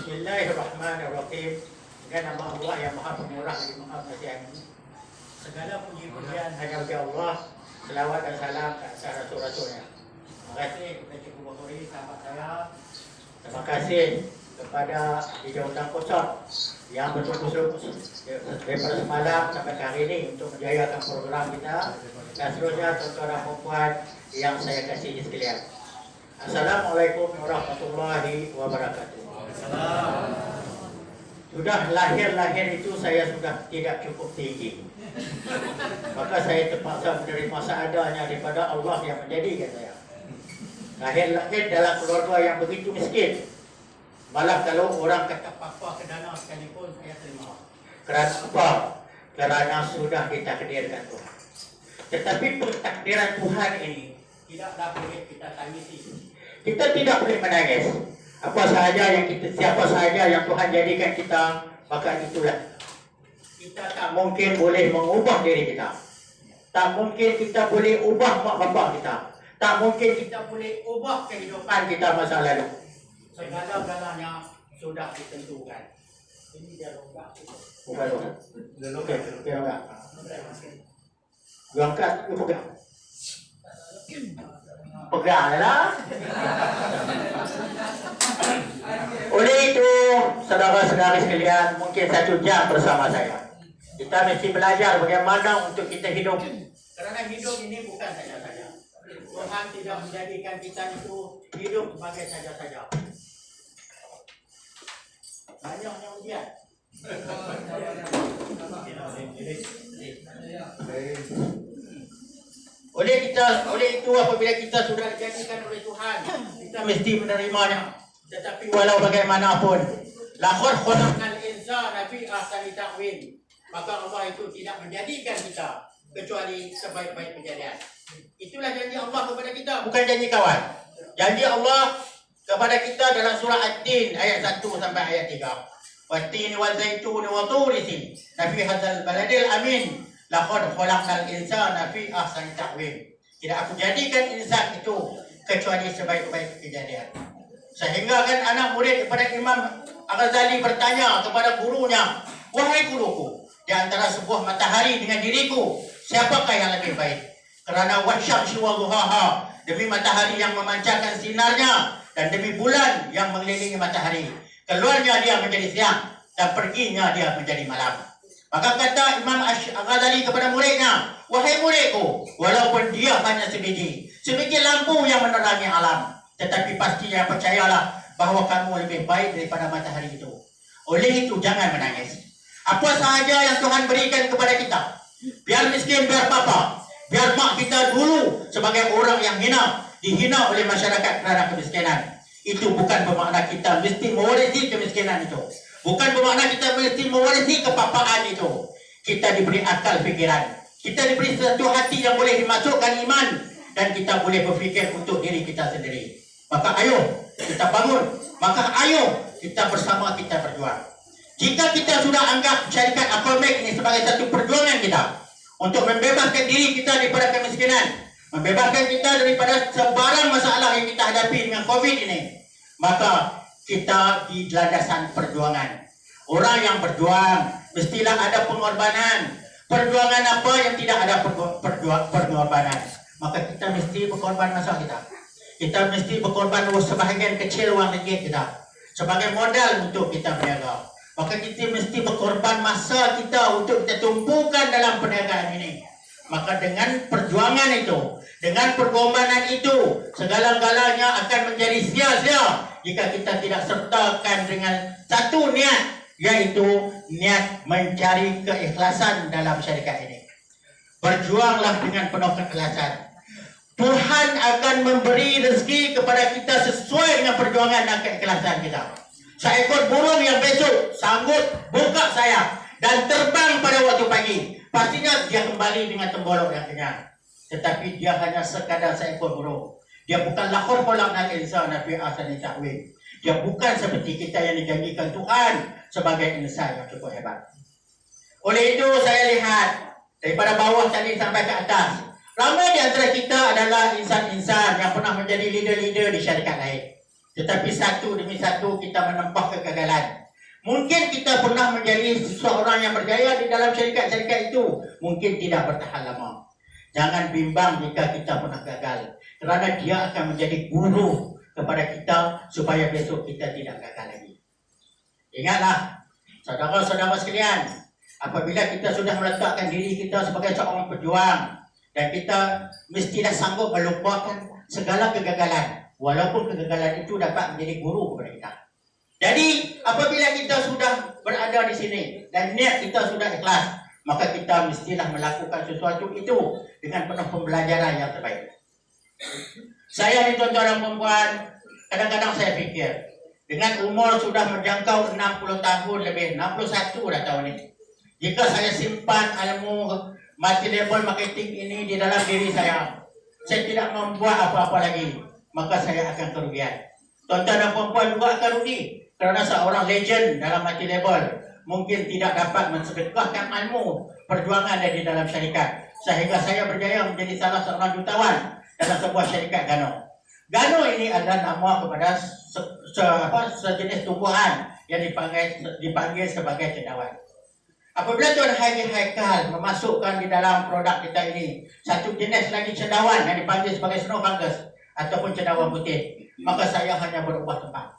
Bismillahirrahmanirrahim. Dengan nama Allah yang Maha Pemurah lagi Maha Pengasih. Segala puji-pujian hanya bagi Allah. Selawat dan salam ke atas rasul-rasulnya. Terima kasih kepada Cikgu Bukhari, sahabat saya. Terima kasih kepada Hijau Tangkosot yang betul-betul daripada semalam sampai hari ini untuk menjayakan program kita. Dan seterusnya tuan-tuan dan puan yang saya kasih sekalian. Assalamualaikum warahmatullahi wabarakatuh. Sudah lahir-lahir itu saya sudah tidak cukup tinggi. Maka saya terpaksa menerima seadanya daripada Allah yang menjadikan saya. Lahir-lahir dalam keluarga yang begitu miskin. Malah kalau orang kata papa ke dana sekalipun saya terima. Kerana apa? Kerana sudah ditakdirkan Tuhan. Tetapi pentakdiran Tuhan ini tidaklah boleh kita tangisi. Kita tidak boleh menangis. Apa sahaja yang siapa sahaja yang Tuhan jadikan kita, maka itulah. Kita tak mungkin boleh mengubah diri kita. Tak mungkin kita boleh ubah mak bapak kita. Tak mungkin kita boleh ubah kehidupan kita masa lalu. Segala-galanya sudah ditentukan. Ini dia logak. Bukan logak. Dia logak. Angkat, pegang. Peganglah. Oleh itu, saudara-saudara sekalian, mungkin 1 jam bersama saya. Kita mesti belajar bagaimana untuk kita hidup. Kerana hidup ini bukan saja-saja. Tuhan tidak menjadikan kita itu hidup sebagai saja-saja. Banyaknya ujian. Oleh itu apabila kita sudah dijadikan oleh Tuhan, kita mesti menerimanya. Tetapi walau bagaimanapun, laqad khalaqnal insana fi ahsani taqwim. Maka Allah itu tidak menjadikan kita kecuali sebaik-baik kejadian. Itulah janji Allah kepada kita, bukan janji kawan. Janji Allah kepada kita dalam surah At-Tin ayat 1 sampai ayat 3. Wat-tini waz-zaituni wa turi sin. Nafi hadzal baladil amin. Laqad khalaqnal insana fi ahsani taqwim. Tidak aku jadikan insan itu kecuali sebaik-baik kejadian. Sehingga kan anak murid kepada Imam Al-Ghazali bertanya kepada gurunya, "Wahai guruku, di antara sebuah matahari dengan diriku, siapakah yang lebih baik?" Kerana wasyamsi wa duhaha, demi matahari yang memancarkan sinarnya dan demi bulan yang mengelilingi matahari. Keluarnya dia menjadi siang dan perginya dia menjadi malam. Maka kata Imam Al-Ghazali kepada muridnya, "Wahai muridku, walaupun dia hanya sebiji lampu yang menerangi alam, tetapi pastinya percayalah bahawa kamu lebih baik daripada matahari itu. Oleh itu jangan menangis. Apa sahaja yang Tuhan berikan kepada kita, biar miskin, biar papa, biar mak kita dulu sebagai orang yang dihina oleh masyarakat kerana kemiskinan, itu bukan bermakna kita mesti mewarisi kemiskinan itu. Bukan bermakna kita mesti mewarisi kepapaan itu. Kita diberi akal fikiran. Kita diberi satu hati yang boleh dimasukkan iman. Dan kita boleh berfikir untuk diri kita sendiri. Maka ayo kita bangun. Maka ayo kita bersama kita berjuang. Jika kita sudah anggap syarikat Aquamed ini sebagai satu perjuangan kita untuk membebaskan diri kita daripada kemiskinan, membebaskan kita daripada sebarang masalah yang kita hadapi dengan COVID ini, maka kita di landasan perjuangan. Orang yang berjuang mestilah ada pengorbanan. Perjuangan apa yang tidak ada pengorbanan? Maka kita mesti berkorban masa kita. Kita mesti berkorban sebahagian kecil wang ringgit kita sebagai modal untuk kita berniaga. Maka kita mesti berkorban masa kita untuk kita tumpukan dalam perniagaan ini. Maka dengan perjuangan itu, dengan pengorbanan itu, segala-galanya akan menjadi sia-sia jika kita tidak sertakan dengan satu niat, yaitu niat mencari keikhlasan dalam syarikat ini. Berjuanglah dengan penuh keikhlasan. Tuhan akan memberi rezeki kepada kita sesuai dengan perjuangan dan keikhlasan kita. Seekor burung yang besok sanggup buka sayap dan terbang pada waktu pagi, pastinya dia kembali dengan tembolok yang kenyang. Tetapi dia hanya sekadar seekor burung. Dia bukanlah khalaqnal insana fi ahsani taqwim. Dia bukan seperti kita yang dijanjikan Tuhan sebagai insan yang cukup hebat. Oleh itu saya lihat daripada bawah tadi sampai ke atas, ramai di antara kita adalah insan-insan yang pernah menjadi leader-leader di syarikat lain. Tetapi satu demi satu kita menempuh kegagalan. Mungkin kita pernah menjadi seseorang yang berjaya di dalam syarikat-syarikat itu. Mungkin tidak bertahan lama. Jangan bimbang jika kita pernah gagal. Kerana dia akan menjadi guru kepada kita supaya besok kita tidak gagal lagi. Ingatlah, saudara-saudara sekalian, apabila kita sudah meletakkan diri kita sebagai seorang pejuang dan kita mestilah sanggup melupakan segala kegagalan, walaupun kegagalan itu dapat menjadi guru kepada kita. Jadi apabila kita sudah berada di sini dan niat kita sudah ikhlas, maka kita mestilah melakukan sesuatu itu dengan penuh pembelajaran yang terbaik. Saya ni tuan-tuan dan puan-puan, kadang-kadang saya fikir, dengan umur sudah menjangkau 60 tahun lebih, 61 dah tahun ini. Jika saya simpan ilmu multi-level marketing ini di dalam diri saya tidak membuat apa-apa lagi, maka saya akan kerugian. Tuan-tuan dan puan-puan juga akan rugi. Kerana seorang legend dalam multi-level mungkin tidak dapat mensedekahkan ilmu perjuangan di dalam syarikat. Sehingga saya berjaya menjadi salah seorang jutawan dalam sebuah syarikat Gano. Gano ini adalah nama kepada sejenis tumbuhan yang dipanggil sebagai cendawan. Apabila Tuan Haji Haikal memasukkan di dalam produk kita ini satu jenis lagi cendawan yang dipanggil sebagai snow fungus ataupun cendawan putih, maka saya hanya berubah tempat.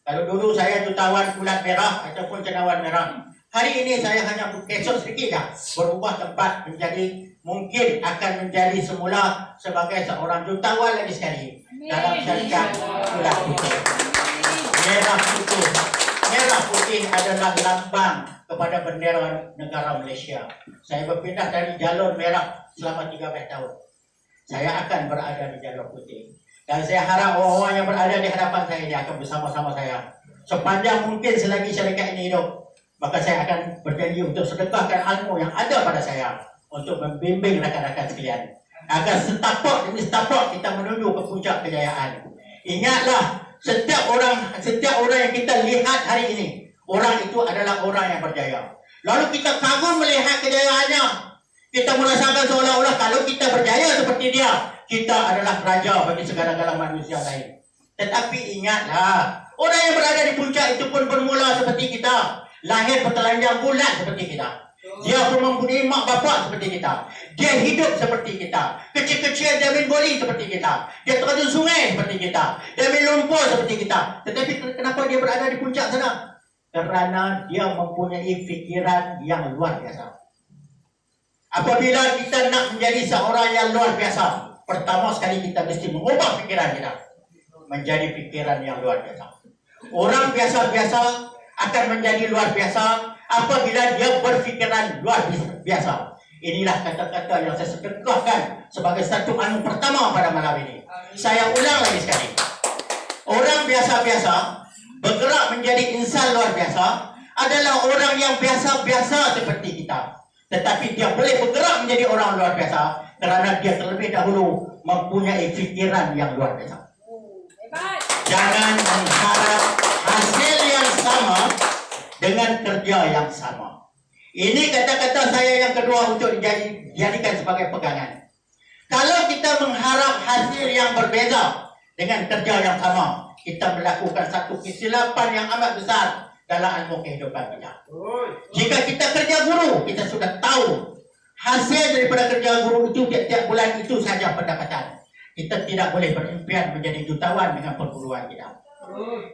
Kalau dulu saya jutawan kulat merah ataupun cendawan merah, hari ini saya hanya esok sedikit dah berubah tempat menjadi, mungkin akan menjadi semula sebagai seorang jutawan lagi sekali dalam syarikat kulat putih. Merah putih. Merah putih adalah lambang kepada bendera negara Malaysia. Saya berpindah dari jalur merah selama 13 tahun. Saya akan berada di jalur putih. Dan saya harap orang-orang yang berada di hadapan saya ini akan bersama-sama saya. Sepanjang mungkin selagi syarikat ini hidup, maka saya akan berjanji untuk sedekahkan ilmu yang ada pada saya untuk membimbing rakan-rakan sekalian. Agar setapak demi setapak kita menuju ke puncak kejayaan. Ingatlah, setiap orang yang kita lihat hari ini, orang itu adalah orang yang berjaya. Lalu kita kagum melihat kejayaannya. Kita merasakan seolah-olah kalau kita berjaya seperti dia, kita adalah raja bagi segala-gala manusia lain. Tetapi ingatlah, orang yang berada di puncak itu pun bermula seperti kita. Lahir bertelanjang bulat seperti kita. Dia pun mempunyai mak bapak seperti kita. Dia hidup seperti kita. Kecil-kecil dia main boli seperti kita. Dia terjun sungai seperti kita. Dia main lumpur seperti kita. Tetapi kenapa dia berada di puncak sana? Kerana dia mempunyai fikiran yang luar biasa. Apabila kita nak menjadi seorang yang luar biasa, pertama sekali kita mesti mengubah fikiran kita menjadi fikiran yang luar biasa. Orang biasa-biasa akan menjadi luar biasa apabila dia berfikiran luar biasa. Inilah kata-kata yang saya sedekahkan sebagai satu ilmu pertama pada malam ini. Saya ulang lagi sekali. Orang biasa-biasa bergerak menjadi insan luar biasa adalah orang yang biasa-biasa seperti kita. Tetapi dia boleh bergerak menjadi orang luar biasa kerana dia terlebih dahulu mempunyai fikiran yang luar biasa. Jangan mengharap hasil yang sama dengan kerja yang sama. Ini kata-kata saya yang kedua untuk dijadikan sebagai pegangan. Kalau kita mengharap hasil yang berbeza dengan kerja yang sama, kita melakukan satu kesilapan yang amat besar dalam ilmu kehidupan kita. Jika kita kerja guru, kita sudah tahu hasil daripada kerja guru itu tiap-tiap bulan itu saja pendapatan. Kita tidak boleh berimpian menjadi jutawan dengan perguruan kita.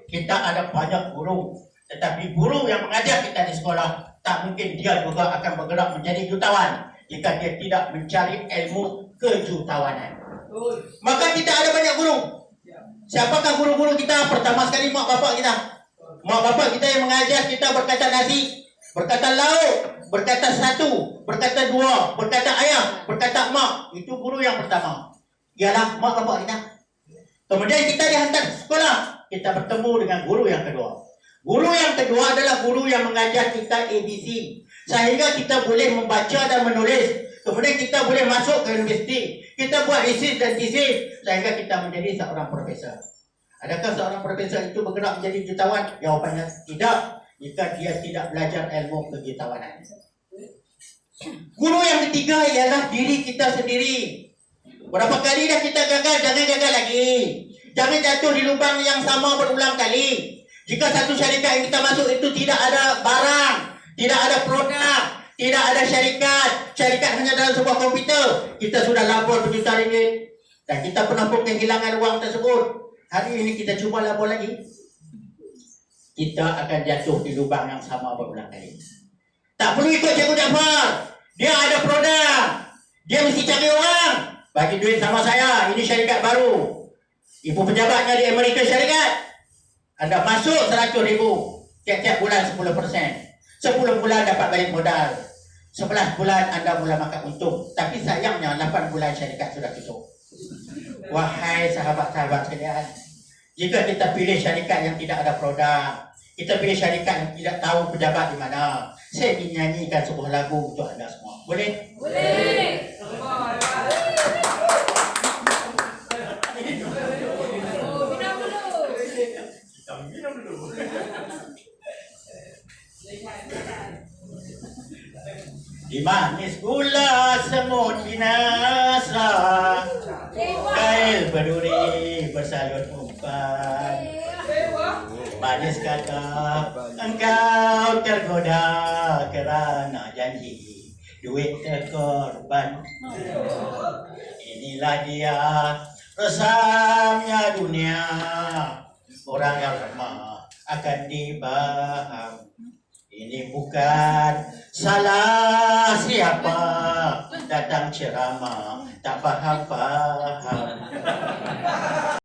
Kita ada banyak guru, tetapi guru yang mengajar kita di sekolah, tak mungkin dia juga akan bergerak menjadi jutawan jika dia tidak mencari ilmu kejutawanan. Maka kita ada banyak guru. Siapakah guru-guru kita? Pertama sekali mak bapak kita. Mak bapak kita yang mengajar kita berkata nasi, berkata lauk, berkata satu, berkata dua, berkata ayah, berkata mak. Itu guru yang pertama. Ialah mak bapak kita. Kemudian kita dihantar sekolah. Kita bertemu dengan guru yang kedua. Guru yang kedua adalah guru yang mengajar kita ABC. Sehingga kita boleh membaca dan menulis. Kemudian kita boleh masuk ke universiti. Kita buat research dan thesis. Sehingga kita menjadi seorang profesor. Adakah seorang profesor itu bergerak menjadi jutawan? Jawapannya tidak. Jika dia tidak belajar ilmu kejutawan. Guru yang ketiga ialah diri kita sendiri. Berapa kali dah kita gagal, jangan gagal lagi. Jangan jatuh di lubang yang sama berulang kali. Jika satu syarikat yang kita masuk itu tidak ada barang, tidak ada produk, tidak ada syarikat hanya dalam sebuah komputer, kita sudah labur berjuta ringgit dan kita pernah pun kehilangan uang tersebut. Hari ini kita cuba labur lagi, kita akan jatuh di lubang yang sama berulang kali. Tak perlu ikut Cikgu Jaafar. Dia ada produk, dia mesti cari orang, bagi duit sama saya, ini syarikat baru. Ibu pejabatnya di Amerika Syarikat, Anda masuk 100,000 tiap-tiap bulan 10%. 10 bulan dapat balik modal. 11 bulan Anda mula makan untung. Tapi sayangnya 8 bulan syarikat sudah tutup. Wahai sahabat-sahabat sekalian, jika kita pilih syarikat yang tidak ada produk, kita pilih syarikat yang tidak tahu pejabat di mana, saya ingin nyanyikan sebuah lagu untuk anda semua. Boleh? Boleh. Di manis gula semut binasa, kail berduri bersalut umpan. Manis kata engkau tergoda kerana janji duit terkorban. Inilah dia resamnya dunia, orang yang lemah akan dibaham. Ini bukan salah siapa datang ceramah tak faham-faham.